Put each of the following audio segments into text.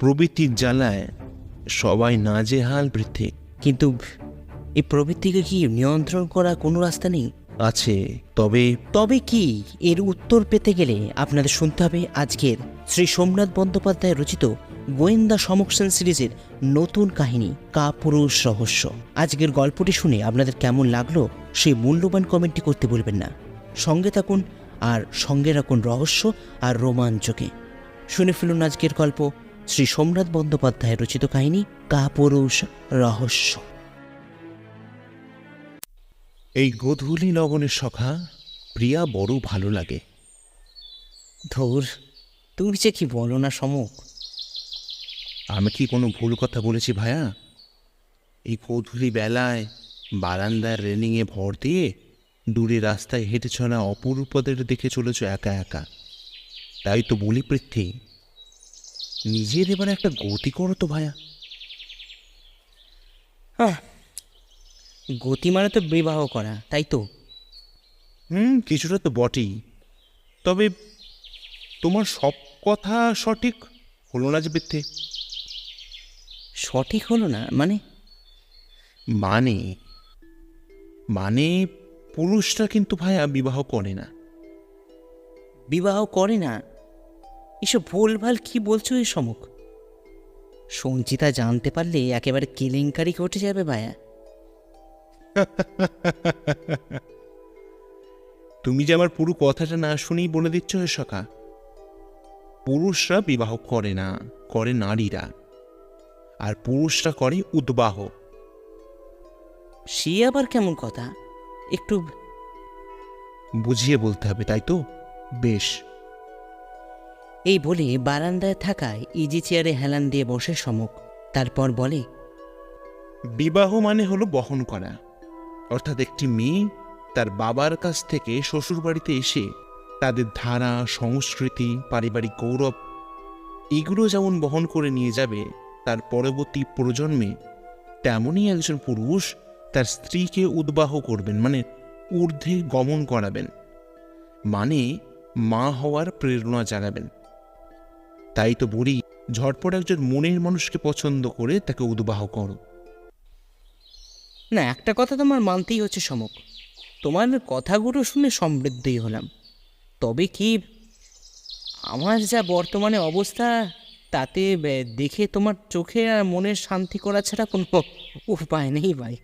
প্রবৃত্তির জ্বালায় সবাই নাজেহাল বৃদ্ধি। কিন্তু এই প্রবৃত্তিকে কি নিয়ন্ত্রণ করা কোনো রাস্তা নেই? আছে, তবে তবে কি? এর উত্তর পেতে গেলে আপনাদের শুনতে হবে আজকের শ্রী সোমনাথ বন্দ্যোপাধ্যায় রচিত গোয়েন্দা সমকসেন সিরিজের নতুন কাহিনী কাপুরুষ রহস্য। আজকের গল্পটি শুনে আপনাদের কেমন লাগলো সেই মূল্যবান কমেন্টটি করতে ভুলবেন না। সঙ্গে থাকুন আর সঙ্গে রাখুন রহস্য আর রোমাঞ্চকে। শুনে ফেলুন আজকের গল্প শ্রী সোমনাথ বন্দ্যোপাধ্যায় রচিত কাহিনী কাপুরুষ রহস্য। এই গোধূলি লগনের সখা প্রিয়া বড় ভালো লাগে। ধুর, তুমি যে কি বলো না সমক। আমি কি কোনো ভুল কথা বলেছি ভায়া? এই গোধূলি বেলায় বারান্দার রেলিংয়ে ভর দিয়ে দূরে রাস্তায় হেঁটে চলা অপরূপদের দেখে চলেছ একা একা। তাই তো বলি পৃথ্বী, নিজের এবার একটা গতি করো তো ভায়া। গতি মানে তো বিবাহ করা, তাই তো? কিছুটা তো বটেই, তবে তোমার সব কথা সঠিক হলো না যে পৃথ্বী। সঠিক হলো না মানে? মানে মানে পুরুষরা কিন্তু ভায়া বিবাহ করে না। বিবাহ করে না? এসব ভুলভাল কি বলছো এই সমক? সঞ্চিতা জানতে পারলে একেবারে কেলেঙ্কারি ঘটে যাবে ভায়া। তুমি যে আমার পুরো কথাটা না শুনেই বলে দিচ্ছ হে সখা। পুরুষরা বিবাহ করে না, করে নারীরা। আর পুরুষরা করে উদ্বাহ। সে আবার কেমন কথা? একটু বুঝিয়ে বলতে হবে, তাই তো? বেশ। এই বলে বারান্দায় থাকায় ইজি চেয়ারে হেলান দিয়ে বসে সমক। তারপর বলে, বিবাহ মানে হলো বহন করা। অর্থাৎ একটি মেয়ে তার বাবার কাছ থেকে শ্বশুর বাড়িতে এসে তাদের ধারা, সংস্কৃতি, পারিবারিক গৌরব এগুলো যেমন বহন করে নিয়ে যাবে তার পরবর্তী প্রজন্মে, তেমনই একজন পুরুষ তার স্ত্রীকে উদ্বাহ করবেন, মানে ঊর্ধ্বে গমন করাবেন, মানে মা হওয়ার প্রেরণা জাগাবেন। তাই তো বলি, ঝটপট একজন মনের মানুষকে পছন্দ করে তাকে উদ্বাহ করো। না, একটা কথা তোমার মানতেই হচ্ছে সমক। তোমার কথাগুলো শুনে সমৃদ্ধই হলাম। তবে কি, আমার যা বর্তমানে অবস্থা তাতে দেখে তোমার চোখে আর মনের শান্তি করা ছাড়া কোনো উপায় নেই ভাই।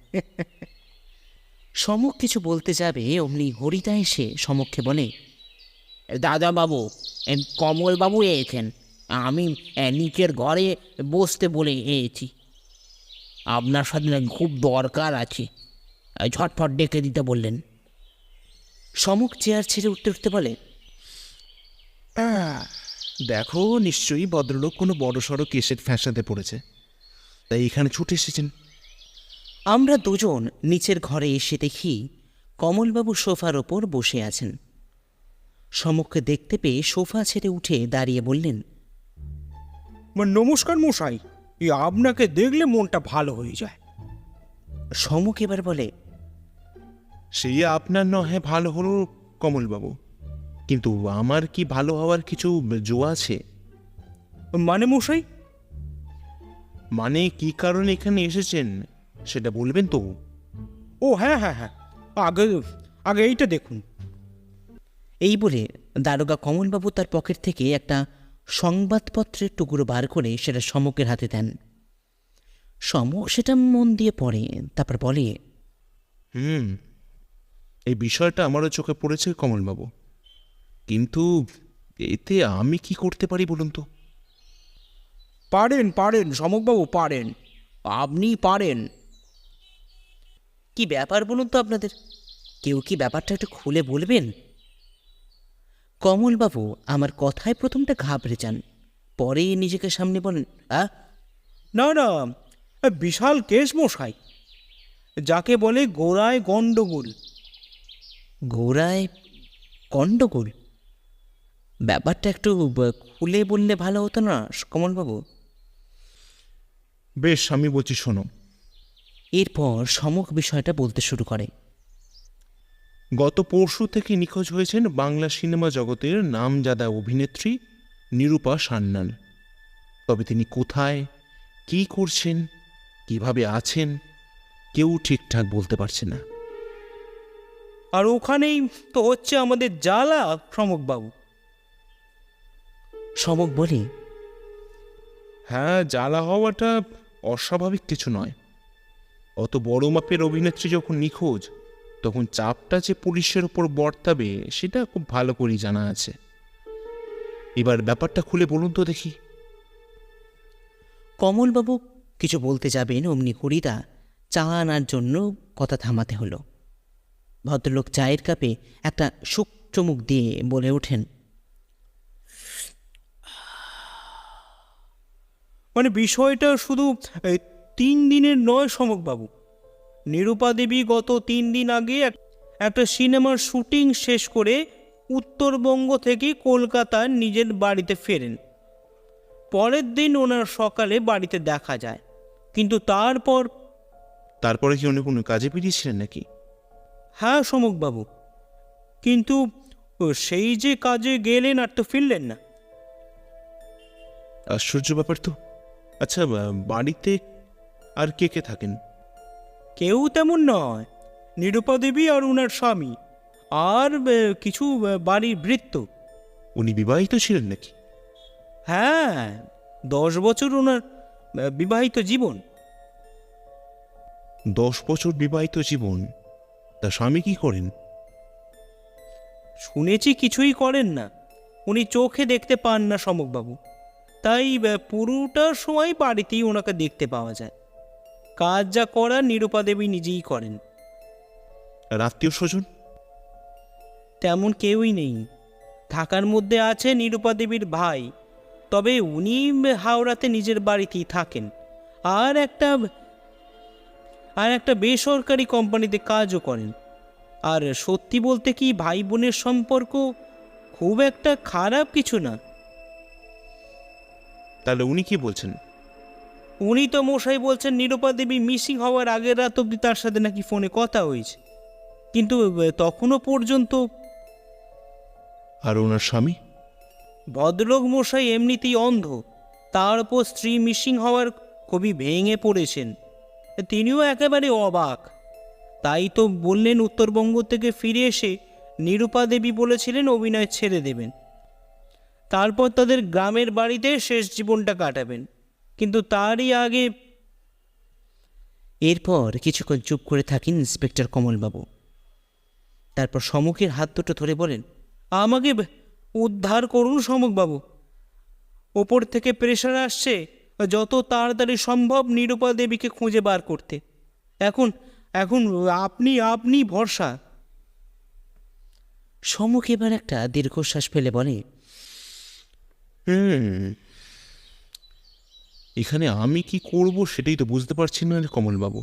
সমক কিছু বলতে যাবে অমনি হরিদা এসে সমক্ষে বলে, দাদা বাবু, কমল বাবু এসেছেন। আমি নিচের ঘরে বসতে বলে এসেছি। আপনার সাথে খুব দরকার আছে, ঝটফট ডেকে দিতে বললেন। সমক চেয়ার ছেড়ে উঠতে উঠতে বলে, দেখো, নিশ্চয়ই ভদ্রলোক কোনো বড়সড় কেসের ফ্যাসাদে পড়েছে, তাই এখানে ছুটে এসেছেন। আমরা দুজন নিচের ঘরে এসে দেখি কমলবাবু সোফার ওপর বসে আছেন। সমককে দেখতে পেয়ে সোফা ছেড়ে উঠে দাঁড়িয়ে বললেন, নমস্কার মশাই, আপনাকে দেখলে মনটা ভালো হয়ে যায়। সমক এবার বলে, সেই আপনার নহে ভালো হলো কমলবাবু, কিন্তু আমার কি ভালো হওয়ার কিছু জো আছে? মানে মশাই? মানে কি কারণে এখানে এসেছেন সেটা বলবেন তো? ও হ্যাঁ হ্যাঁ হ্যাঁ, আগে আগে এইটা দেখুন। এই বলে দারোগা কমলবাবু তার পকেট থেকে একটা সংবাদপত্রের টুকরো বার করে সেটা সমকের হাতে দেন। সমক সেটা মন দিয়ে পড়ে, তারপর বলে, এই বিষয়টা আমারও চোখে পড়েছে কমলবাবু, কিন্তু এতে আমি কি করতে পারি বলুন তো? পারেন পারেন সমকবাবু, পারেন, আপনি পারেন। কি ব্যাপার বলুন তো আপনাদের? কেউ কি ব্যাপারটা একটু খুলে বলবেন? কমলবাবু আমার কথায় প্রথমটা ঘাবড়ে যান, পরে নিজেকে সামনে বলেন, না না, বিশাল কেস মশাই, যাকে বলে গোড়ায় গণ্ডগোল। গোড়ায় গণ্ডগোল? ব্যাপারটা একটু খুলে বললে ভালো হতো না কমলবাবু? বেশ, আমি বলছি শোনো। এরপর সমক বিষয়টা বলতে শুরু করে। গত পরশু থেকে নিখোঁজ হয়েছেন বাংলা সিনেমা জগতের নামজাদা অভিনেত্রী নিরূপা সান্যাল। তবে তিনি কোথায়, কি করছেন, কিভাবে আছেন, কেউ ঠিকঠাক বলতে পারছে না। আর ওখানেই তো হচ্ছে আমাদের জ্বালা সমকবাবু। সমক বলে, হ্যাঁ, জ্বালা হওয়াটা অস্বাভাবিক কিছু নয়। অত বড় মাপের অভিনেত্রী যখন নিখোঁজ, তখন চাপটা যে পুলিশের ওপর বর্তাবে সেটা খুব ভালো করেই জানা আছে। এবার ব্যাপারটা খুলে বলুন তো দেখি। কমলবাবু কিছু বলতে যাবেন, অমনি হরিদা চা আনার জন্য কথা থামাতে হলো। ভদ্রলোক চায়ের কাপে একটা শুক চুমুক দিয়ে বলে ওঠেন, মানে বিষয়টা শুধু 3 দিনের নয় সমকবাবু। নিরূপা দেবী গত 3 দিন আগে একটা সিনেমার শুটিং শেষ করে উত্তরবঙ্গ থেকে কলকাতার নিজের বাড়িতে ফেরেন। পরের দিন ওনার সকালে বাড়িতে দেখা যায়, কিন্তু তারপরে কি উনি কোনো কাজে বেরিয়েছিলেন নাকি? হ্যাঁ সমকবাবু, কিন্তু সেই যে কাজে গেলেন আর তো ফিরলেন না। আশ্চর্য ব্যাপার তো। আচ্ছা, বাড়িতে আর কে কে থাকেন? কেউ তেমন নয়, নিরূপা দেবী আর ওনার স্বামী, আর কিছু বাড়ির ভৃত্য। উনি বিবাহিত ছিলেন নাকি? হ্যাঁ, 10 বছর ওনার বিবাহিত জীবন। 10 বছর বিবাহিত জীবন। তা স্বামী কি করেন? শুনেছি কিছুই করেন না, উনি চোখে দেখতে পান না সমকবাবু। তাই পুরোটা সময় বাড়িতেই ওনাকে দেখতে পাওয়া যায়। কাজ যা করার নিরূপা দেবী নিজেই করেন। আর আত্মীয় স্বজন? তেমন কেউই নেই। থাকার মধ্যে আছে নিরূপা দেবীর ভাই, তবে উনি হাওড়াতে নিজের বাড়িতেই থাকেন। আর একটা বেসরকারি কোম্পানিতে কাজও করেন। আর সত্যি বলতে কি, ভাই বোনের সম্পর্ক খুব একটা খারাপ কিছু না। তাহলে উনি কি বলছেন? উনি তো মশাই বলছেন নিরূপা দেবী মিসিং হওয়ার আগের রাত অবধি তার সাথে নাকি ফোনে কথা হয়েছে, কিন্তু তখনও পর্যন্ত। আর ওনার স্বামী? ভদ্রলোক মশাই এমনিতেই অন্ধ, তার উপর স্ত্রী মিসিং হওয়ার খুবই ভেঙে পড়েছেন। তিনিও একেবারে অবাক। তাই তো বললেন উত্তরবঙ্গ থেকে ফিরে এসে নিরূপা দেবী বলেছিলেন অভিনয় ছেড়ে দেবেন, তারপর তাদের গ্রামের বাড়িতে শেষ জীবনটা কাটাবেন। কিন্তু তারই আগে। এরপর কিছুক্ষণ চুপ করে থাকেন ইন্সপেক্টর কমলবাবু। তারপর সমুখের হাত দুটো ধরে বলেন, আমাকে উদ্ধার করুন সমকবাবু। ওপর থেকে প্রেশার আসছে যত তাড়াতাড়ি সম্ভব নিরূপা দেবীকে খুঁজে বার করতে। এখন এখন আপনি ভরসা। সমুখ এবার একটা দীর্ঘশ্বাস ফেলে বলে, এখানে আমি কি করব সেটাই তো বুঝতে পারছি না রে কমলবাবু।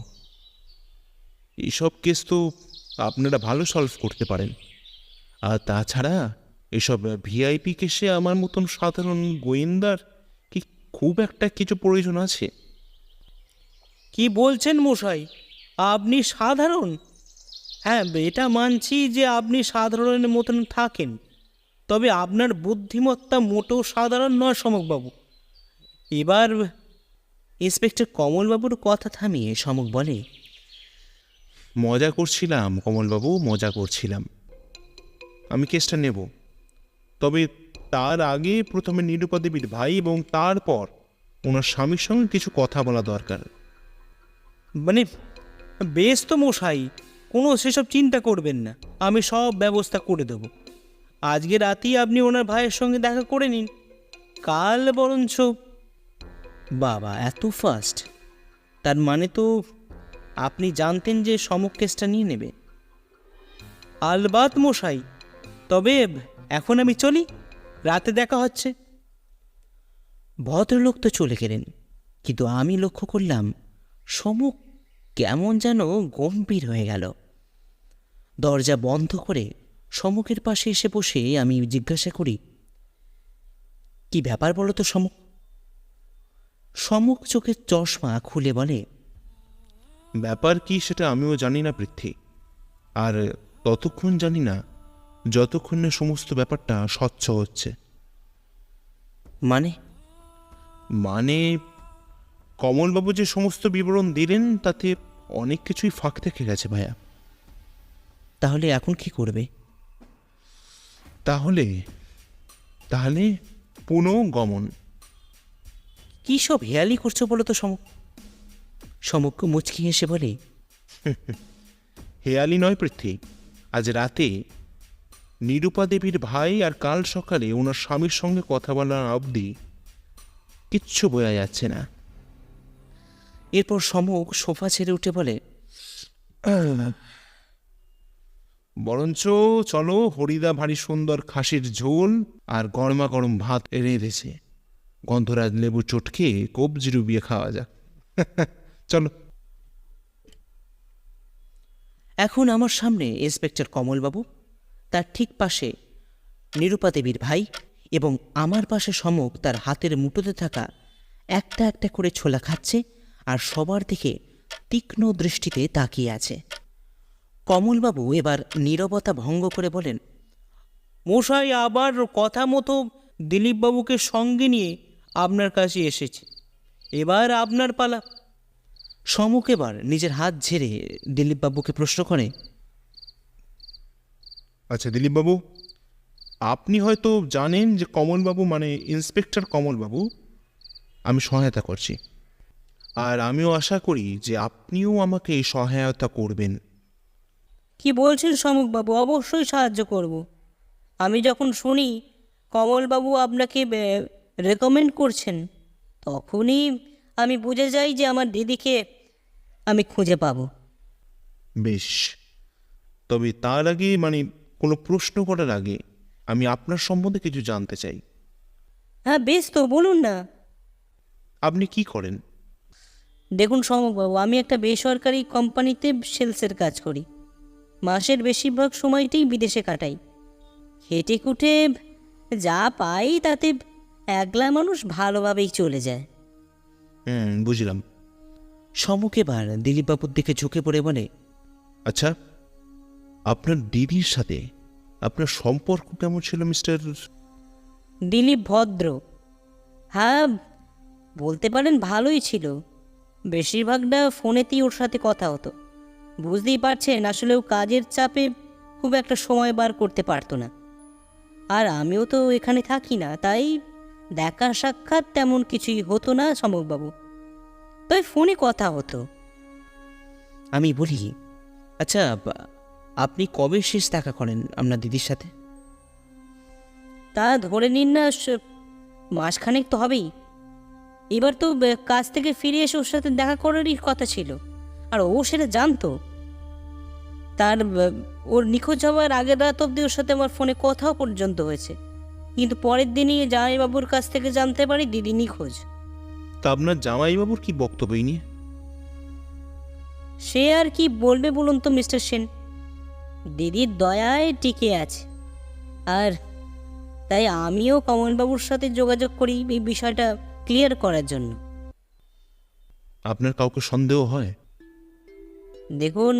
এইসব কেস তো আপনারা ভালো সলভ করতে পারেন। আর তাছাড়া এসব ভিআইপি কেসে আমার মতন সাধারণ গোয়েন্দার কি খুব একটা কিছু প্রয়োজন আছে? কি বলছেন মশাই, আপনি সাধারণ? হ্যাঁ, এটা মানছি যে আপনি সাধারণের মতন থাকেন, তবে আপনার বুদ্ধিমত্তা মোটেও সাধারণ নয় সমকবাবু। এবার ইন্সপেক্টর কমলবাবুর কথা থামিয়ে সমুখ বলে, মজা করছিলাম কমলবাবু, মজা করছিলাম। আমি কেসটা নেব, তবে তার আগে প্রথমে নিরূপা দেবীর ভাই এবং তারপর ওনার স্বামীর সঙ্গে কিছু কথা বলা দরকার। মানে বেশ তো মশাই, কোনো সেসব চিন্তা করবেন না, আমি সব ব্যবস্থা করে দেব। আজকে রাতেই আপনি ওনার ভাইয়ের সঙ্গে দেখা করে নিন, কাল বরঞ্চ। বাবা এত ফাস্ট? তার মানে তো আপনি জানতেন যে সমুখ কেসটা নিয়ে নেবে? আলবাত মশাই, তবে এখন আমি চলি, রাতে দেখা হচ্ছে। ভদ্রলোক তো চলে গেলেন, কিন্তু আমি লক্ষ্য করলাম সমুখ কেমন যেন গম্ভীর হয়ে গেল। দরজা বন্ধ করে সমুখের পাশে এসে বসে আমি জিজ্ঞাসা করি, কি ব্যাপার বলো তো সমুখ? সমুখ চোখের চশমা খুলে বলে, ব্যাপার কি সেটা আমিও জানি না পৃথ্বী। আর ততক্ষণ জানি না যতক্ষণ না সমস্ত ব্যাপারটা স্বচ্ছ হচ্ছে। মানে? মানে কমলবাবু যে সমস্ত বিবরণ দিলেন তাতে অনেক কিছুই ফাঁক থেকে গেছে ভাইয়া। তাহলে এখন কি করবে? তাহলে তাহলে পুনঃগমন। কী সব হেয়ালি করছো বলো তো সমক্ষ মুচকি হেসে বলে, হেয়ালি নয় পৃথ্বী, আজ রাতে নিরূপা দেবীর ভাই আর কাল সকালে ওনার স্বামীর সঙ্গে কথা বলার অবধি কিচ্ছু বোঝা যাচ্ছে না। এরপর সমক সোফা ছেড়ে উঠে বলে, বরঞ্চ চলো, হরিদা ভারী সুন্দর খাসির ঝোল আর গরমা গরম ভাত রেঁধেছে, গন্ধরাজ লেবু চটকে কবজি ডুবিয়ে খাওয়া যাক। চলো। এখন আমার সামনে ইন্সপেক্টর কমলবাবু, তার ঠিক পাশে নিরূপা দেবীর ভাই এবং আমার পাশে সমক তার হাতের মুঠোতে থাকা একটা একটা করে ছোলা খাচ্ছে আর সবার দিকে তীক্ষ্ণ দৃষ্টিতে তাকিয়ে আছে। কমলবাবু এবার নীরবতা ভঙ্গ করে বলেন, মশাই আবার কথা মতো দিলীপবাবুকে সঙ্গে নিয়ে আপনার কাছে এসেছে, এবার আপনার পালা। সমক এবার নিজের হাত ঝেড়ে দিলীপবাবুকে প্রশ্ন করে, আচ্ছা দিলীপবাবু, আপনি হয়তো জানেন যে কমলবাবু মানে ইন্সপেক্টর কমলবাবু আমি সহায়তা করছি, আর আমিও আশা করি যে আপনিও আমাকে সহায়তা করবেন। কি বলছেন সমকবাবু? অবশ্যই সাহায্য করব। আমি যখন শুনি কমলবাবু আপনাকে রেকমেন্ড করছেন, তখনই আমি বুঝে যাই যে আমার দিদিকে আমি খুঁজে পাবো। বেশ, তবে তার আগে মানে কোনো প্রশ্ন করার আগে আমি আপনার সম্বন্ধে কিছু জানতে চাই। হ্যাঁ বেশ, তো বলুন না। আপনি কি করেন? দেখুন সমকবাবু, আমি একটা বেসরকারি কোম্পানিতে সেলসের কাজ করি। মাসের বেশিরভাগ সময়টাই বিদেশে কাটাই। খেটে খুটে যা পাই তাতে একলা মানুষ ভালোভাবেই চলে যায়। বুঝলাম। সমক এবার দিলীপবাবুর দিকে ঝুঁকে পড়ে বলে, আচ্ছা, আপনার দিদির সাথে আপনার সম্পর্ক কেমন ছিল মিস্টার? দিলীপ ভদ্র, হ্যাঁ বলতে পারেন ভালোই ছিল। বেশিরভাগটা ফোনেতেই ওর সাথে কথা হতো। বুঝতেই পারছেন, আসলে ও কাজের চাপে খুব একটা সময় বার করতে পারতো না। আর আমিও তো এখানে থাকি না, তাই দেখা সাক্ষাৎ তেমন কিছুই হতো না সমকবাবু, তাই ফোনে কথা হতো। আমি বলি, আচ্ছা আপনি কবে শেষ দেখা করেন আপনার দিদির সাথে? তা ধরে নিন না, মাসখানেক তো হবেই। এবার তো কাজ থেকে ফিরে এসে ওর সাথে দেখা করারই কথা ছিল, আর ও সেটা জানতো। তার ওর নিখোঁজ হওয়ার আগের রাত অবধি ওর সাথে আমার ফোনে কথাও পর্যন্ত হয়েছে, কিন্তু পরের দিনই জামাইবাবুর কাছ থেকে জানতে পারি দিদি নিখোঁজ। তা আপনার জামাইবাবুর কি বক্তব্য এই নিয়ে? সে আর কি বলবে বলুন তো মিস্টার সেন, দিদির দয়ায় টিকে আছে। আর তাই আমিও কমলবাবুর সাথে যোগাযোগ করি এই বিষয়টা ক্লিয়ার করার জন্য। আপনার কাউকে সন্দেহ হয়? দেখুন,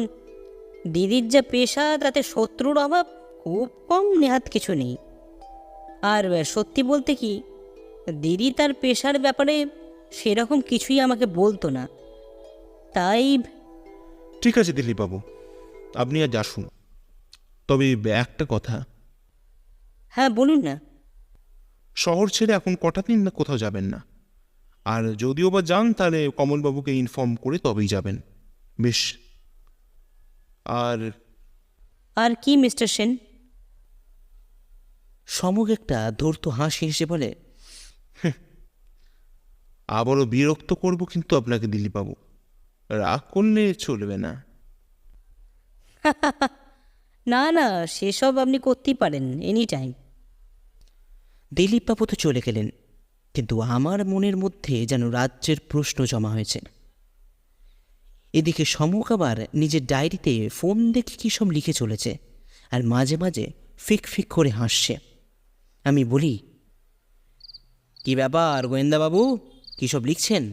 দিদির যা পেশা তাতে শত্রুর অভাব খুব কম নেহাত কিছু নেই। আর সত্যি বলতে কি, দিদি তার পেশার ব্যাপারে সেরকম কিছুই আমাকে বলতো না। তাই ঠিক আছে দিলীপবাবু, আপনি আজ আসুন। তবে একটা কথা, হ্যাঁ বলুন না। শহর ছেড়ে এখন কটা দিন না কোথাও যাবেন না, আর যদিও বা যান তাহলে কমলবাবুকে ইনফর্ম করে তবেই যাবেন। বেশ। আর আর কি মিস্টার সেন? সমক একটা ধূর্ত হাসি হেসে বলে, আবারও বিরক্ত করব কিন্তু আপনাকে দিলীপবাবু, রাগ করলে চলবে না। না না, সেসব আপনি করতেই পারেন এনি টাইম। দিলীপবাবু তো চলে গেলেন, কিন্তু আমার মনের মধ্যে যেন রাজ্যের প্রশ্ন জমা হয়েছে। এদিকে সমক আবার নিজের ডায়েরিতে ফোন দেখে কী সব লিখে চলেছে, আর মাঝে মাঝে ফিক ফিক করে হাসছে। আমি বলি, কি ব্যাপার গোয়েন্দাবাবু, কী সব লিখছেন?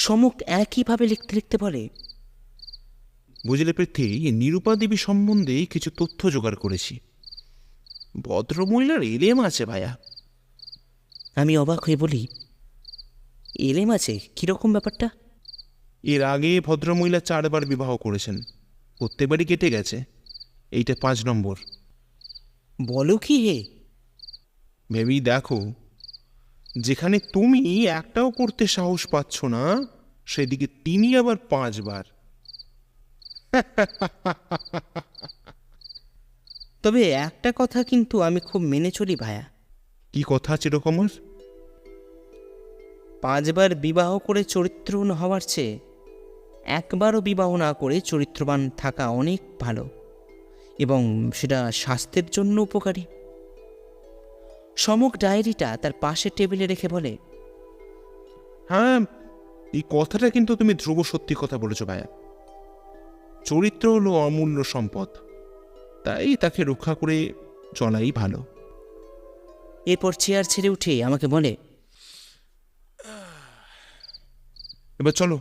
সমক একইভাবে লিখতে লিখতে বলে, বুঝলে পৃথ্বী, নিরূপা দেবী সম্বন্ধে কিছু তথ্য জোগাড় করেছি। ভদ্রমহিলার এলেম আছে ভায়া। আমি অবাক হয়ে বলি, এলেম আছে? কীরকম ব্যাপারটা? এর আগে ভদ্রমহিলা 4 বার বিবাহ করেছেন, প্রত্যেকবারই কেটে গেছে। এইটা 5 নম্বর। বলো কি হে? ভেবেই দেখো, যেখানে তুমি একটাও করতে সাহস পাচ্ছ না, সেদিকে তিনি আবার 5 বার। তবে একটা কথা কিন্তু আমি খুব মেনে চলি ভায়া। কি কথা চিরকমর? 5 বার বিবাহ করে চরিত্রহীন হওয়ার চেয়ে একবারও বিবাহ না করে চরিত্রবান থাকা অনেক ভালো, এবং সেটা স্বাস্থ্যের জন্য উপকারী। সমক ডায়েরিটা তার পাশের টেবিলে রেখে বলে, হ্যাঁ, এই কথাটা কিন্তু তুমি ধ্রুব সত্যি কথা বলেছ ভাইয়া। চরিত্র হলো অমূল্য সম্পদ, তাই তাকে রক্ষা করে চলাই ভালো। এরপর চেয়ার ছেড়ে উঠে আমাকে বলে, এবার চলো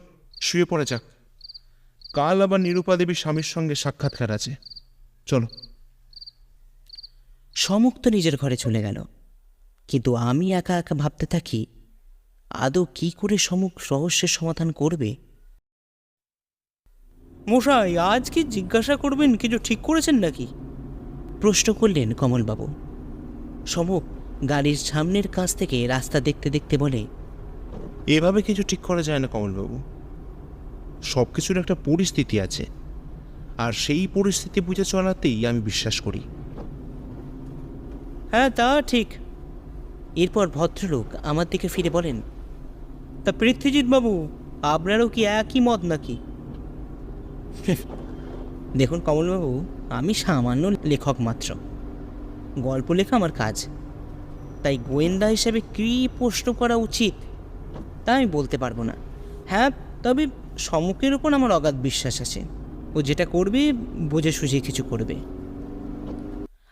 শুয়ে পড়ে যাক, কাল আবার নিরূপা দেবীর স্বামীর সঙ্গে সাক্ষাৎকার আছে। চলো। সমক তো নিজের ঘরে চলে গেল, কিন্তু আমি একা একা ভাবতে থাকি, আদৌ কি করে সমক রহস্যের সমাধান করবে। মশাই, আজ কি জিজ্ঞাসা করবেন? কিছু ঠিক করেছেন নাকি? প্রশ্ন করলেন কমলবাবু। সমক গাড়ির সামনের কাছ থেকে রাস্তা দেখতে দেখতে বলে, এভাবে কিছু ঠিক করা যায় না কমলবাবু। সব কিছুর একটা পরিস্থিতি আছে, আর সেই পরিস্থিতি বুঝে চলাতেই আমি বিশ্বাস করি। হ্যাঁ, তা ঠিক। এরপর ভদ্রলোক আমার দিকে ফিরে বলেন, তা পৃথ্বীজিৎ বাবু, আপনারও কি একই মত নাকি? দেখুন কমলবাবু, আমি সামান্য লেখক মাত্র, গল্প লেখা আমার কাজ। তাই গোয়েন্দা হিসেবে কী প্রশ্ন করা উচিত তা আমি বলতে পারবো না। হ্যাঁ, তবে সমুখের ওপর আমার অগাধ বিশ্বাস আছে, ও যেটা করবে বুঝে সুঝে কিছু করবে।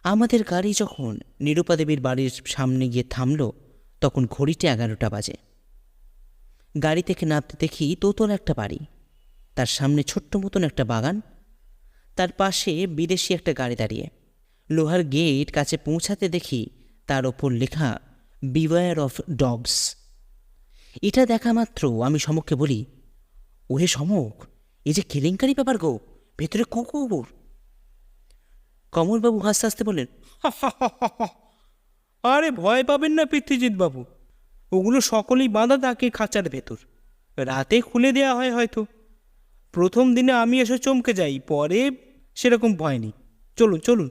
আমাদের গাড়ি যখন নিরূপা দেবীর বাড়ির সামনে গিয়ে থামল, তখন ঘড়িতে 11টা বাজে। গাড়ি থেকে নামতে দেখি দোতলা একটা বাড়ি, তার সামনে ছোট্ট মতন একটা বাগান, তার পাশে বিদেশি একটা গাড়ি দাঁড়িয়ে। লোহার গেট কাছে পৌঁছাতে দেখি তার ওপর লেখা বিওয়্যার অফ ডগস। এটা দেখা মাত্র আমি সমককে বলি, ওহে সমক, এই যে কেলেঙ্কারি ব্যাপার গো, ভেতরে কুকুর। কমলবাবু হাসতে হাসতে বললেন, আরে ভয় পাবেন না পৃথ্বীজিৎ বাবু, ওগুলো সকলেই বাঁধা থাকে খাঁচার ভেতর। রাতে খুলে দেয়া হয় হয়তো। প্রথম দিনে আমি এসে চমকে যাই, পরে সেরকম ভয় নেই। চলুন চলুন।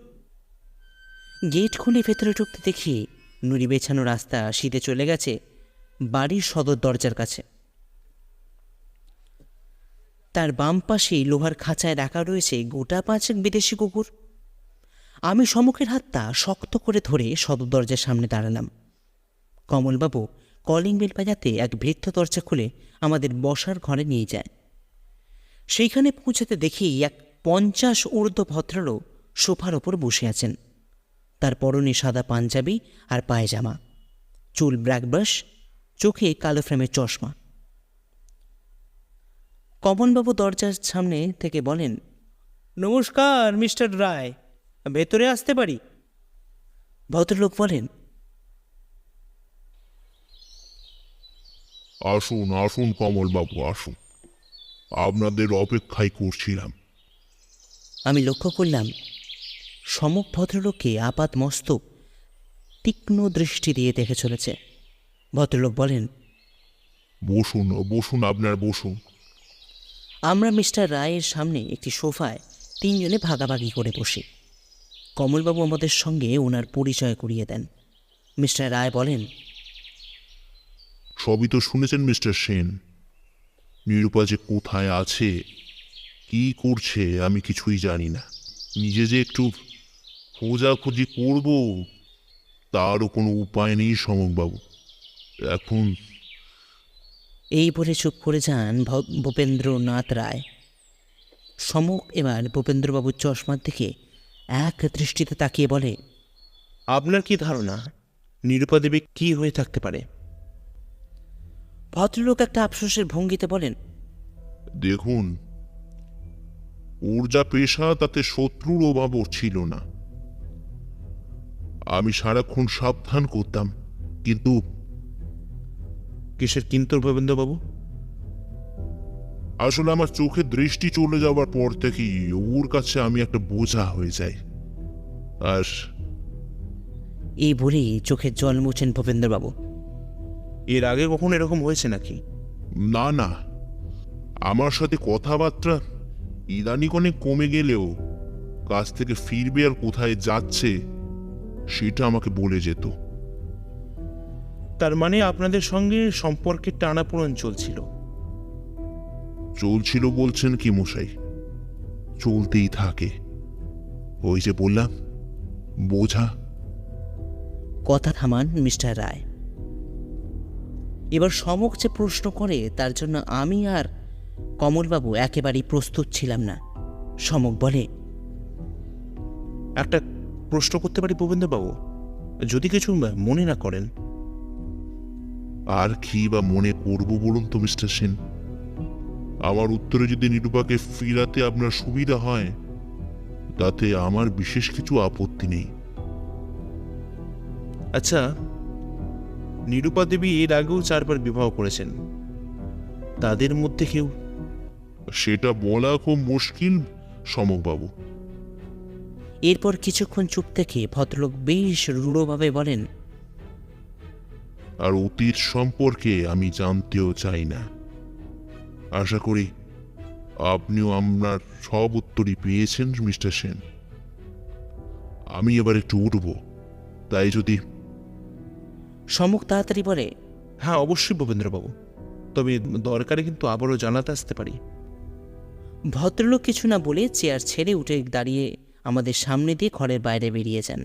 গেট খুলে ভেতরে ঢুকতে দেখি নুড়ি বেছানো রাস্তা সিধে চলে গেছে বাড়ির সদর দরজার কাছে। তার বাম পাশে লোহার খাঁচায় রাখা রয়েছে গোটা 5 বিদেশি কুকুর। আমি সমুখের হাতটা শক্ত করে ধরে সদর দরজার সামনে দাঁড়ালাম। কমলবাবু কলিং বেল বাজাতে এক ভৃত্য দরজা খুলে আমাদের বসার ঘরে নিয়ে যায়। সেইখানে পৌঁছাতে দেখি এক 50 ঊর্ধ্ব ভদ্রলোক সোফার ওপর বসে আছেন। তার পরনে সাদা পাঞ্জাবি আর পায়জামা, চুল ব্ল্যাক ব্রাশ, চোখে কালো ফ্রেমের চশমা। কমলবাবু দরজার সামনে থেকে বলেন, নমস্কার মিস্টার রায়, ভেতরে আসতে পারি? ভদ্রলোক বলেন, আসুন আসুন কমলবাবু, আসুন, আপনাদের অপেক্ষাই করছিলাম। আমি লক্ষ্য করলাম সমক ভদ্রলোককে আপাত মস্তক তীক্ষ্ণ দৃষ্টি দিয়ে দেখে চলেছে। ভদ্রলোক বলেন, বসুন বসুন, আপনার বসুন। আমরা মিস্টার রায়ের সামনে একটি সোফায় 3 জনে ভাগাভাগি করে বসি। কমলবাবু আমাদের সঙ্গে ওনার পরিচয় করিয়ে দেন। মিস্টার রায় বলেন, সবই তো শুনেছেন মিস্টার সেন। নিরূপা যে কোথায় আছে, কি করছে, আমি কিছুই জানি না। নিজে যে একটু খোঁজাখুঁজি করব, তারও কোনো উপায় নেই সমকবাবু। এখন এই বলে চুপ করে যান ভূপেন্দ্রনাথ রায়। সমক এবার ভূপেন্দ্রবাবুর চশমার দিকে এক দৃষ্টিতে তাকিয়ে বলে, আপনার কি ধারণা নিরূপা দেবী কি হয়ে থাকতে পারে? ভদ্রলোক একটা আফসোসের ভঙ্গিতে বলেন, দেখুন, ওর যা পেশা তাতে শত্রুর অভাবও ছিল না। আমি সারাক্ষণ সাবধান করতাম, কিন্তু কিসের কিন্তু ভবেন্দ্রবাবু? আসলে আমার চোখের দৃষ্টি চলে যাওয়ার পর থেকেই ওর কাছে আমি একটা বোঝা হয়ে যাই। আর এই বলেই চোখের জল মুছেন ভূপেন্দ্রবাবু। এর আগে কখনো এরকম হয়েছে নাকি? না না, আমার সাথে কথাবার্তা ইদানিং অনেক কমে গেলেও কাজ থেকে ফিরবে আর কোথায় যাচ্ছে সেটা আমাকে বলে যেত। তার মানে আপনাদের সঙ্গে সম্পর্কের টানাপোড়েন চলছিল? চলছিল বলছেন কি মশাই, চলতেই থাকে। ওই যে বললাম, বোঝা। কথা থামান মিস্টার রায়। এবার সমক যে প্রশ্ন করে তার জন্য আমি আর কমলবাবু একেবারেই প্রস্তুত ছিলাম না। সমক বলে, একটা প্রশ্ন করতে পারি ভবেন্দ্রবাবু, যদি কিছু মনে না করেন? আর কি বা মনে করব বলুন তো মিস্টার সেন? আমার উত্তরে যদি নিরূপাকে ফিরাতে আপনার সুবিধা হয় তাতে আমার বিশেষ কিছু আপত্তি নেই। আচ্ছা, নিরূপা দেবী এর আগেও 4 বার বিবাহ করেছেন, তাদের মধ্যে কেউ? সেটা বলা খুব মুশকিল সমকবাবু। এরপর কিছুক্ষণ চুপ থেকে ভদ্রলোক বেশ রূঢ়ভাবে বলেন, আর অতীত সম্পর্কে আমি জানতেও চাই না। আশা করি আপনিও আপনার সব উত্তরই পেয়েছেন মিস্টার সেন। আমি এবার একটু উঠব, তাই যদি সমক তাড়াতাড়ি বলে, হ্যাঁ অবশ্যই ভবেন্দ্রবাবু, তবে দরকারে কিন্তু আবারও জানাতে আসতে পারি। ভদ্রলোক কিছু না বলে চেয়ার ছেড়ে উঠে দাঁড়িয়ে আমাদের সামনে দিয়ে ঘরের বাইরে বেরিয়ে যান।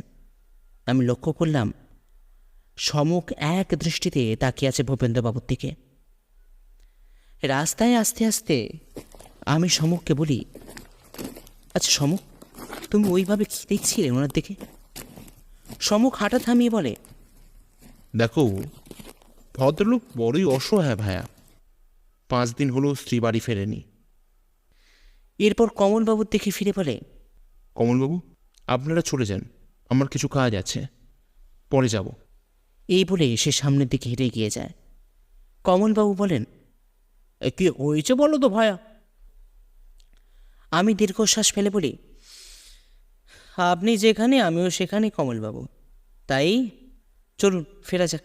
আমি লক্ষ্য করলাম সমক এক দৃষ্টিতে তাকিয়ে আছে ভূপেন্দ্রবাবুর দিকে। রাস্তায় আস্তে আস্তে আমি সমককে বলি, আচ্ছা সমক, তুমি ওইভাবে কি দেখছিলে ওনার দিকে? সমক হাঁটা থামিয়ে বলে, দেখো, ভদ্রলোক বড়ই অসহায় ভায়া, 5 দিন হলো স্ত্রী বাড়ি ফেরেনি। এরপর কমলবাবুর দিকে ফিরে বলে, কমলবাবু, আপনারা চলে যান, আমার কিছু কাজ আছে, পরে যাব। এই বলে সে সামনের দিকে হেঁটে গিয়ে যায়। কমলবাবু বলেন, কি হয়েছে বলো তো ভায়া? আমি দীর্ঘশ্বাস ফেলে বলি, আপনি যেখানে আমিও সেখানে কমলবাবু, তাই চলুন ফেরা যাক।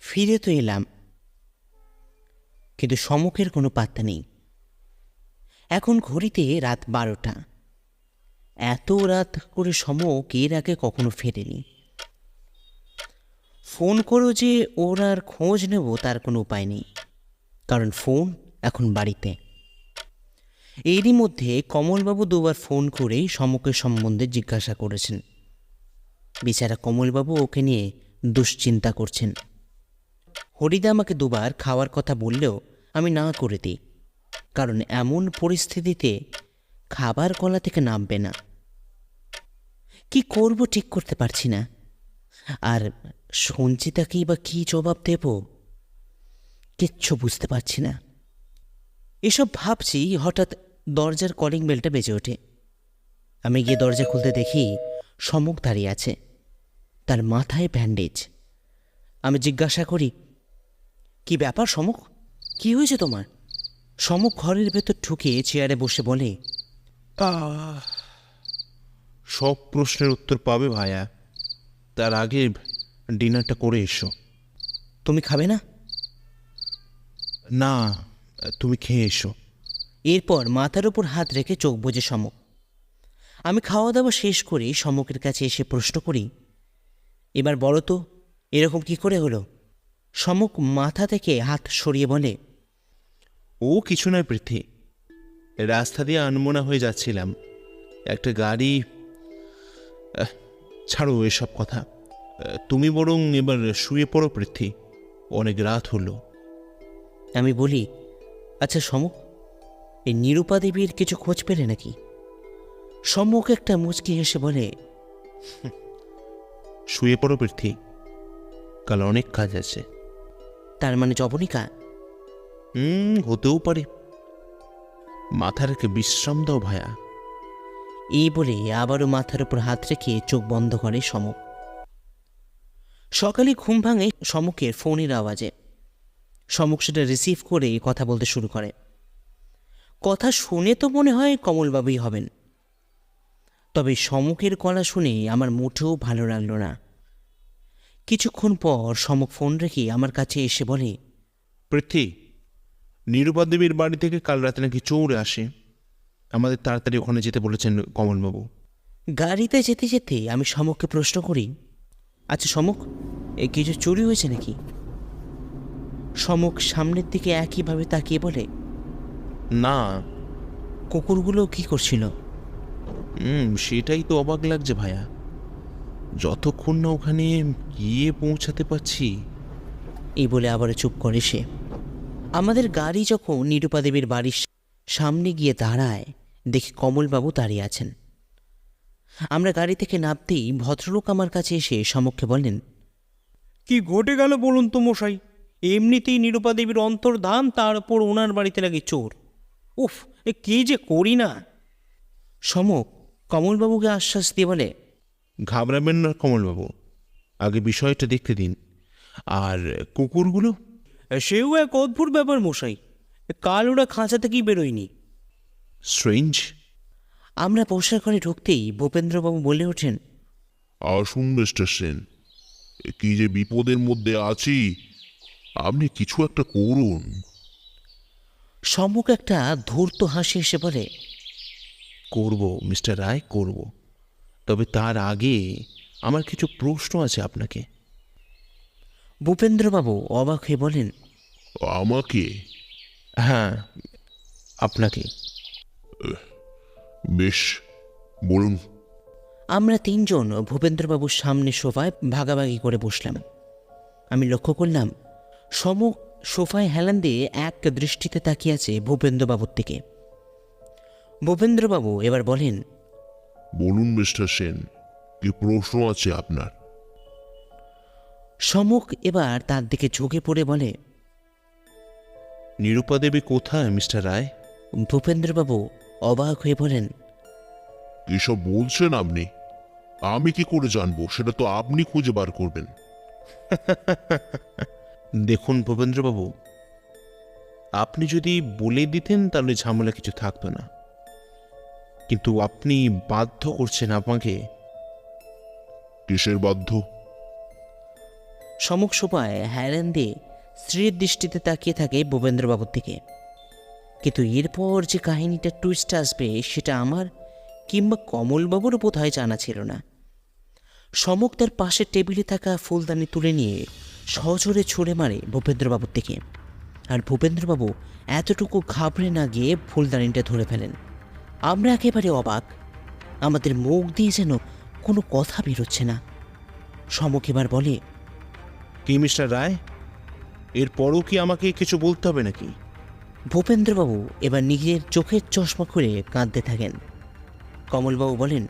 ফিরে তো এলাম, কিন্তু সমকের কোনো পাত্তা নেই। এখন ঘড়িতে রাত 12টা। এত রাত করে সমক এর আগে কখনো ফেরেনি। ফোন করেও যে ওর আর খোঁজ নেব তার কোনো উপায় নেই, কারণ ফোন এখন বাড়িতে। এরই মধ্যে কমলবাবু 2 বার ফোন করে সমকের সম্বন্ধে জিজ্ঞাসা করেছেন। বেচারা কমলবাবু ওকে নিয়ে দুশ্চিন্তা করছেন। হরিদা আমাকে 2 বার খাওয়ার কথা বললেও আমি না করে দিই, কারণ এমন পরিস্থিতিতে খাবার গলা থেকে নামবে না। কি করব ঠিক করতে পারছি না। আর সঞ্চিতাকেই বা কী জবাব দেব কিচ্ছু বুঝতে পারছি না। এসব ভাবছি, হঠাৎ দরজার কলিং বেলটা বেজে ওঠে। আমি গিয়ে দরজা খুলতে দেখি সমক দাঁড়িয়ে আছে, তার মাথায় ব্যান্ডেজ। আমি জিজ্ঞাসা করি, কি ব্যাপার সমক, কি হয়েছে তোমার? সমক ঘরের ভেতর ঢুকে চেয়ারে বসে বলে, সব প্রশ্নের উত্তর পাবে ভায়া, তার আগে ডিনারটা করে এসো। তুমি খাবে না? না, তুমি খেয়ে এসো। এরপর মাথার উপর হাত রেখে চোখ বুজে সমক। আমি খাওয়া দাওয়া শেষ করে সমকের কাছে এসে প্রশ্ন করি, এবার বলো তো এরকম কি করে হলো? সমক মাথা থেকে হাত সরিয়ে বলে, ও কিছু নয় পৃথ্বী, রাস্তা দিয়ে আনমনা হয়ে যাচ্ছিলাম, একটা গাড়ি। ছাড়ো এসব কথা, তুমি বরং এবার শুয়ে পড়ো পৃথ্বী, অনেক রাত হলো। আমি বলি, আচ্ছা সমক, এই নিরূপা দেবীর কিছু খোঁজ পেলে নাকি? সমক একটা মুচকি হেসে বলে, শুয়ে পড়ো পৃথ্বী, কাল অনেক কাজ আছে। তার মানে জবনিকা? হতেও পারে। মাথা রেখে বিশ্রাম দাও ভায়া। এই বলে আবারও মাথার উপর হাত রেখে চোখ বন্ধ করে সমক। সকালে ঘুম ভাঙে সমকের ফোনের আওয়াজে। সমক সেটা রিসিভ করে কথা বলতে শুরু করে। কথা শুনে তো মনে হয় কমলবাবুই হবেন, তবে সমকের গলা শুনে আমার মোটেও ভালো লাগলো না। কিছুক্ষণ পর সমক ফোন রেখে আমার কাছে এসে বলে, পৃথ্বী, নিরুপা দেবীর বাড়ি থেকে কাল রাতে নাকি চোর আসে, আমাদের তাড়াতাড়ি ওখানে যেতে বলেছেন কমলবাবু। গাড়িতে যেতে যেতে আমি সমককে প্রশ্ন করি, আচ্ছা সমক, এ কিছু চুরি হয়েছে নাকি? সমক সামনের দিকে একইভাবে তাকিয়ে বলে, না। কুকুরগুলো কি করছিল? সেটাই তো অবাক লাগছে ভায়া, যতক্ষণ না ওখানে গিয়ে পৌঁছাতে পারছি। এই বলে আবার চুপ করে সে। আমাদের গাড়ি যখন নিরুপা দেবীর বাড়ির সামনে গিয়ে দাঁড়ায়, দেখি কমলবাবু দাঁড়িয়ে আছেন। আমরা গাড়ি থেকে নামতেই ভদ্রলোক আমার কাছে এসে সমককে বললেন, কি ঘটে গেল বলুন তো মশাই? এমনিতেই নিরুপা দেবীর অন্তর্ধান, তার উপর ওনার বাড়িতে লাগে চোর। উফ, এ কি যে করি না। সমক কমলবাবুকে আশ্বাস দিয়ে বলে, ঘাবড়াবেন না কমলবাবু, আগে বিষয়টা দেখতে দিন। আর কুকুরগুলো? সেও এক অদ্ভুত ব্যাপার মশাই, কাল ওরা খাঁচা থেকেই বেরোয়নি। স্ট্রেঞ্জ। আমরা বসার ঘরে ঢুকতেই ভূপেন্দ্রবাবু বলে ওঠেন, আসুন মিস্টার সেন, কি যে বিপদের মধ্যে আছি, আপনি কিছু একটা করুন। সমক একটা ধূর্ত হাসি এসে বলে, করব মিস্টার রায়, করব, তবে তার আগে আমার কিছু প্রশ্ন আছে আপনাকে। ভূপেন্দ্রবাবু অবাক হয়ে বলেন, আমাকে? হ্যাঁ, আপনাকে। বেশ, বলুন। আমরা তিনজন ভূপেন্দ্রবাবুর সামনে সোফায় ভাগাভাগি করে বসলাম। আমি লক্ষ্য করলাম সমক সোফায় হেলান দিয়ে এক দৃষ্টিতে তাকিয়ে আছে ভূপেন্দ্রবাবুর দিকে। ভূপেন্দ্রবাবু এবার বলেন, বলুন মিস্টার সেন, কি প্রশ্ন আছে আপনার? সমক এবার তার দিকে ঝুঁকে পড়ে বলে, নিরুপা দেবী কোথায় মিস্টার রায়? ভূপেন্দ্রবাবু অবাক হয়ে বলেন, এসব বলছেন আপনি? আমি কি করে জানবো? সেটা তো আপনি খুঁজে বার করবেন। দেখুন ভূপেন্দ্রবাবু, আপনি যদি বলে দিতেন তাহলে ঝামেলা কিছু থাকতো না, কিন্তু আপনি বাধ্য করছেন আমাকে। কিসের বাধ্য? সমক সোফায় হেলান দিয়ে স্ত্রীর দৃষ্টিতে তাকিয়ে থাকে ভূপেন্দ্রবাবুর দিকে। কিন্তু এরপর যে কাহিনীটা টুইস্ট আসবে সেটা আমার কিংবা কমলবাবুর বোধহয় জানা ছিল না। সমক তার পাশের টেবিলে থাকা ফুলদানি তুলে নিয়ে সজোরে ছুঁড়ে মারে ভূপেন্দ্রবাবুর দিকে, আর ভূপেন্দ্রবাবু এতটুকু ঘাবড়ে না গিয়ে ফুলদানিটা ধরে ফেলেন। আমরা একেবারে অবাক, আমাদের মুখ দিয়ে যেন কোনো কথা বেরোচ্ছে না। সমক এবার বলে, কি মিস্টার রায়, এরপরও কি আমাকে কিছু বলতে হবে নাকি? ভূপেন্দ্রবাবু এবার নিজের চোখের চশমা খুলে কাঁদতে থাকেন। কমলবাবু বলেন,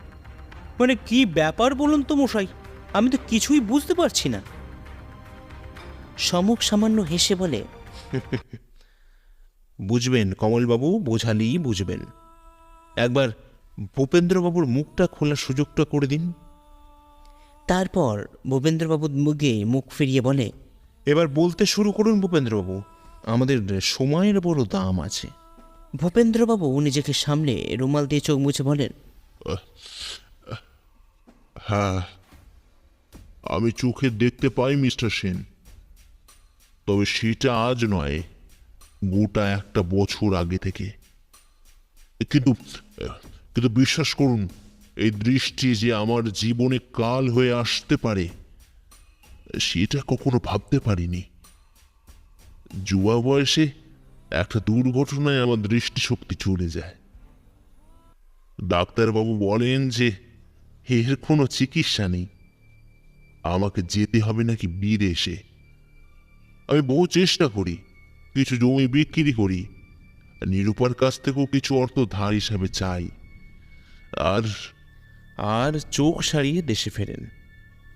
মানে কি ব্যাপার বলুন তো মশাই, আমি তো কিছুই বুঝতে পারছি না। সমক সামান্য হেসে বলে, বুঝবেন কমলবাবু, বোঝালেই বুঝবেন। একবার ভূপেন্দ্রবাবুর মুখটা খোলার সুযোগটা করে দিন। তারপর ভূপেন্দ্রবাবুর মুখে মুখ ফিরিয়ে বলে, এবার বলতে শুরু করুন ভূপেন্দ্রবাবু, আমাদের সময়ের বড় দাম আছে। ভূপেন্দ্রবাবু নিজেকে সামলে রুমাল দিয়ে চোখ মুছে বলেন, হ্যাঁ, আমি চোখে দেখতে পাই মিস্টার সেন, তবে সেটা আজ নয়, গোটা একটা বছর আগে থেকে। কিন্তু কিন্তু বিশ্বাস করুন, এই দৃষ্টি যে আমার জীবনে কাল হয়ে আসতে পারে সেটা কখনো ভাবতে পারিনি। যুবা বয়সে একটা দুর্ঘটনায় আমার দৃষ্টিশক্তি চলে যায়। ডাক্তারবাবু বলেন যে এর কোনো চিকিৎসা নেই, আমাকে যেতে হবে নাকি বিদেশে। আমি বহু চেষ্টা করি, কিছু জমি বিক্রি করি, নিরুপার কাছ থেকেও কিছু অর্থ ধার হিসাবে চাই, আর আর চোখ সারিয়ে দেশে ফেরেন।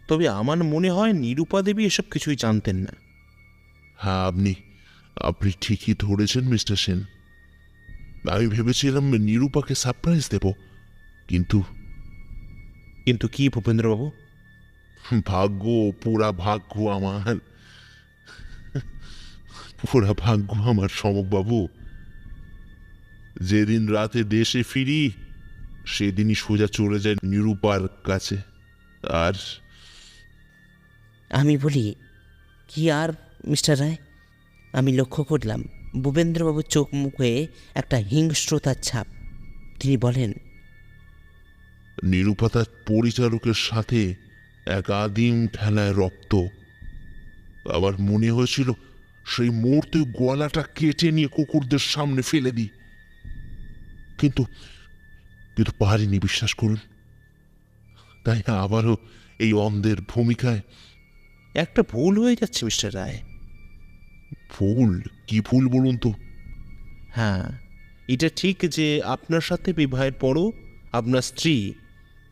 তবে আমার মনে হয় নিরুপা দেবী এসব কিছুই জানতেন না। হ্যাঁ, আপনি ঠিকই ধরেছেন মিস্টার সেন। আমি ভেবেছিলাম নিরূপাকে সারপ্রাইজ দেব, কিন্তু কিন্তু কি ভূপেন্দ্রবাবু? ভাগ্য, পুরা ভাগ্য আমার, পুরা ভাগ্য আমার সমকবাবু। যেদিন রাতে দেশে ফিরি সেদিনই সোজা চলে যায় নিরূপার কাছে। আর আমি বলি, কি আর মিস্টার রায়? আমি লক্ষ্য করলাম ভূপেন্দ্রবাবুর চোখ মুখে একটা হিংস্রতার ছাপ। তিনি বলেন, নিরূপা তার পরিচারকের সাথে এক আদিম খেলায় রপ্ত। আবার মনে হয়েছিল সেই মুহূর্তে গলাটা কেটে নিয়ে কুকুরদের সামনে ফেলে দিই, কিন্তু কিন্তু পারিনি, বিশ্বাস করুন। তাই আবারও এই অন্ধের ভূমিকায়। একটা ভুল হয়ে যাচ্ছে মিস্টার রায়। ভুল? কি ভুল বলুন তো? হ্যাঁ, এটা ঠিক যে আপনার সাথে বিবাহের পরও আপনার স্ত্রী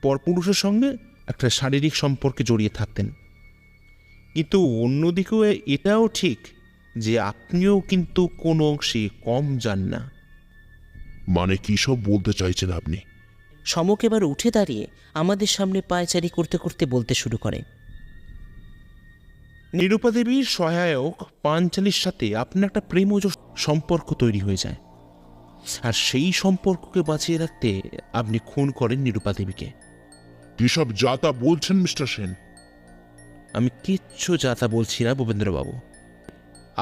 পরপুরুষের সঙ্গে একটা শারীরিক সম্পর্কে জড়িয়ে থাকতেন, কিন্তু অন্যদিকেও এটাও ঠিক যে আপনিও কিন্তু কোনো অংশে কম যান না। মানে কি সব বলতে চাইছেন আপনি? সমক এবার উঠে দাঁড়িয়ে আমাদের সামনে পায়চারি করতে করতে বলতে শুরু করে, নিরূপা দেবীর সহায়ক পাঞ্চালীর সাথে আপনার একটা প্রেমজ সম্পর্ক তৈরি হয়ে যায়, আর সেই সম্পর্ককে বাঁচিয়ে রাখতে আপনি খুন করেন নিরূপা দেবীকে। কি সব যাতা বলছেন মিস্টার সেন? আমি কিচ্ছু যাতা বলছি না ভূপেন্দ্রবাবু।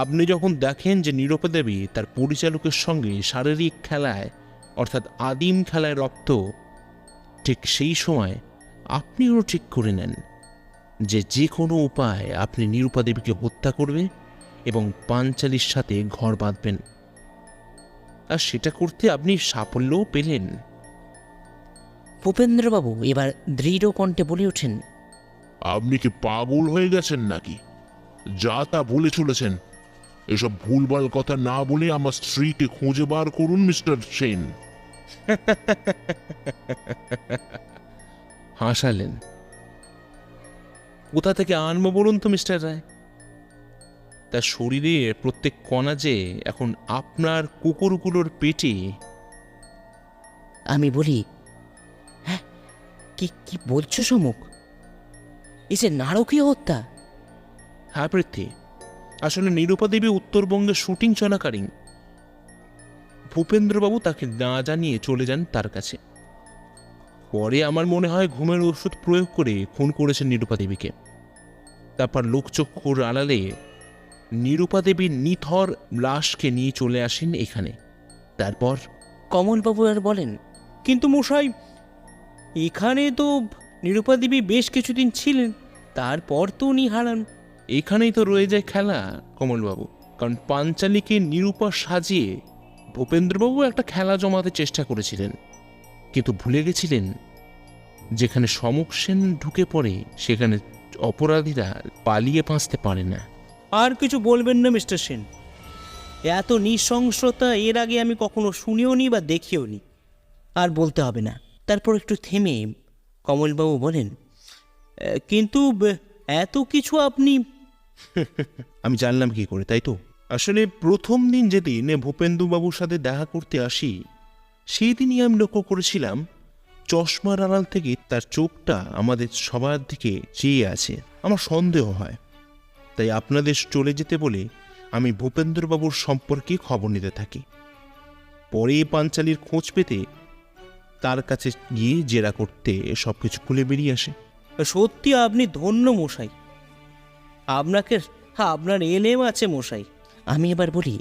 আপনি যখন দেখেন যে নিরূপা দেবী তার পরিচালকের সঙ্গে শারীরিক খেলায় অর্থাৎ আদিম খেলায় রপ্ত, ঠিক সেই সময় আপনিও ঠিক করে নেন যে কোনো উপায় আপনি নিরূপা দেবীকে হত্যা করবে এবং পাঞ্চালীর সাথে ঘর বাঁধবেন, আর সেটা করতে আপনি সাফল্যও পেলেন। ভূপেন্দ্রবাবু এবার দৃঢ় কণ্ঠে বলে ওঠেন, আপনি কি পাগল হয়ে গেছেন নাকি? যা তা বলে চলেছেন। এসব ভুলভাল কথা না বলে আমার স্ত্রীকে খুঁজে বার করুন মিস্টার সেন। হাসালেন। কোথা থেকে আনবো বলুন তো মিস্টার রায়? তার শরীরের প্রত্যেক কণা যে এখন আপনার কুকুরগুলোর পেটে। আমি বলি, হ্যাঁ, কি কি বলছো সমক? এ যে নারকীয় হত্যা! হ্যাঁ পৃথ্বী, আসলে নিরূপা দেবী উত্তরবঙ্গে শুটিং চলাকালীন ভূপেন্দ্রবাবু তাকে না জানিয়ে চলে যান তার কাছে। পরে আমার মনে হয় ঘুমের ওষুধ প্রয়োগ করে খুন করেছেন নিরূপা দেবীকে। তারপর লোকচক্ষুর আড়ালে নিরূপা দেবীর নিথর লাশকে নিয়ে চলে আসেন এখানে। তারপর কমলবাবু আর বলেন, কিন্তু মশাই, এখানে তো নিরূপা দেবী বেশ কিছুদিন ছিলেন, তারপর তো উনি হারান। এখানেই তো রয়ে যায় খেলা কমলবাবু, কারণ পাঞ্চালীকে নিরূপা সাজিয়ে ভূপেন্দ্রবাবু একটা খেলা জমাতে চেষ্টা করেছিলেন, কিন্তু ভুলে গেছিলেন যেখানে সমক সেন ঢুকে পড়ে সেখানে অপরাধীরা পালিয়ে বাঁচতে পারে না। আর কিছু বলবেন না মিস্টার সেন। এত নৃশংসতা এর আগে আমি কখনো শুনিও নি বা দেখিও নি। আর বলতে হবে না। তারপর একটু থেমে কমলবাবু বলেন, কিন্তু এত কিছু আপনি। আমি জানলাম কি করে, তাই তো? আসলে প্রথম দিন যেদিন ভূপেন্দ্রবাবুর সাথে দেখা করতে আসি সেই দিনই আমি লক্ষ্য করেছিলাম চশমার আড়াল থেকে তার চোখটা আমাদের সবার দিকে চেয়ে আছে। আমার সন্দেহ হয়, তাই আপনাদের চলে যেতে বলে আমি ভূপেন্দ্রবাবুর সম্পর্কে খবর নিতে থাকি। পরে পাঞ্চালীর খোঁজ পেতে তার কাছে গিয়ে জেরা করতে সব কিছু খুলে বেরিয়ে আসে। সত্যি আপনি ধন্য মশাই। আপনার এলেম আছে মশাই। আমি এবার বলি,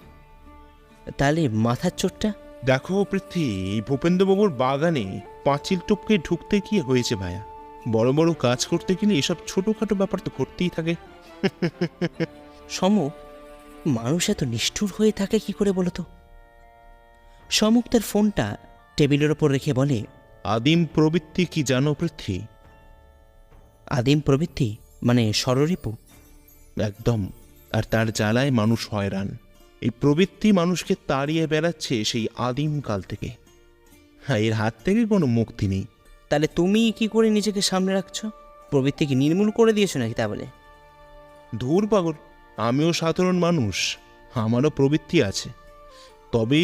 তাহলে মাথার চোটটা? দেখো পৃথ্বী, এই ভূপেন্দ্রবাবুর বাগানে পাঁচিল টপকে ঢুকতে গিয়ে হয়েছে ভায়া। বড় বড় কাজ করতে গেলে এসব ছোটখাটো ব্যাপার তো ঘটতেই থাকে। সমক, মানুষ এত নিষ্ঠুর হয়ে থাকে কি করে বলো তো? সমক তার ফোনটা টেবিলের ওপর রেখে বলে, আদিম প্রবৃত্তি কি জানো পৃথ্বী? আদিম প্রবৃত্তি মানে ষড়রিপু? একদম। আর তার জ্বালায় মানুষ হয়রান। এই প্রবৃত্তি মানুষকে তাড়িয়ে বেড়াচ্ছে সেই আদিম কাল থেকে। হ্যাঁ, এর হাত থেকে কোনো মুক্তি নেই। তাহলে তুমি কি করে নিজেকে সামনে রাখছো? প্রবৃত্তিকে নির্মূল করে দিয়েছো নাকি তা বলে? ধুর পাগল, আমিও সাধারণ মানুষ, আমারও প্রবৃত্তি আছে। তবে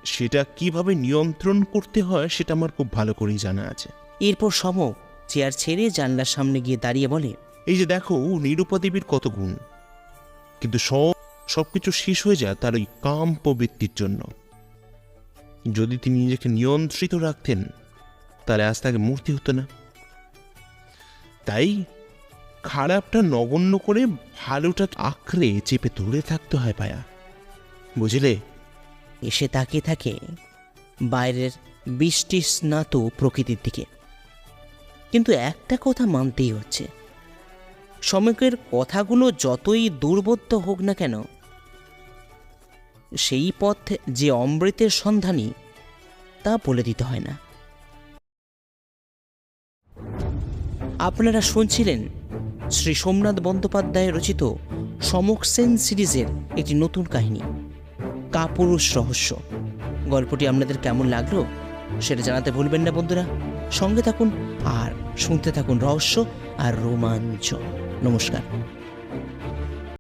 সেটা কিভাবে নিয়ন্ত্রণ করতে হয় সেটা আমার খুব ভালো করেই জানা আছে। এরপর সমক চেয়ার ছেড়ে জানলার সামনে গিয়ে দাঁড়িয়ে বলে, এই যে দেখো নিরূপা দেবীর কত গুণ, কিন্তু সবকিছু শেষ হয়ে যায় তার ওই কাম প্রবৃত্তির জন্য। যদি তিনি নিজেকে নিয়ন্ত্রিত রাখতেন তাহলে আজ তাকে মূর্তি হতো না। তাই খারাপটা নগণ্য করে ভালোটা আঁকড়ে চেপে ধরে থাকতে হয় পায়া, বুঝলে? এসে তাকিয়ে থাকে বাইরের বৃষ্টি স্নাত প্রকৃতির দিকে। কিন্তু একটা কথা মানতেই হচ্ছে, সমকের কথাগুলো যতই দুর্বোধ্য হোক না কেন, সেই পথ যে অমৃতের সন্ধানী তা বলে দিতে হয় না। আপনারা শুনছিলেন শ্রী সোমনাথ বন্দ্যোপাধ্যায় রচিত সমক সেন সিরিজের একটি নতুন কাহিনী, কাপুরুষ রহস্য। গল্পটি আপনাদের কেমন লাগলো সেটা জানাতে ভুলবেন না বন্ধুরা। সঙ্গে থাকুন আর শুনতে থাকুন রহস্য আর রোমাঞ্চ। নমস্কার।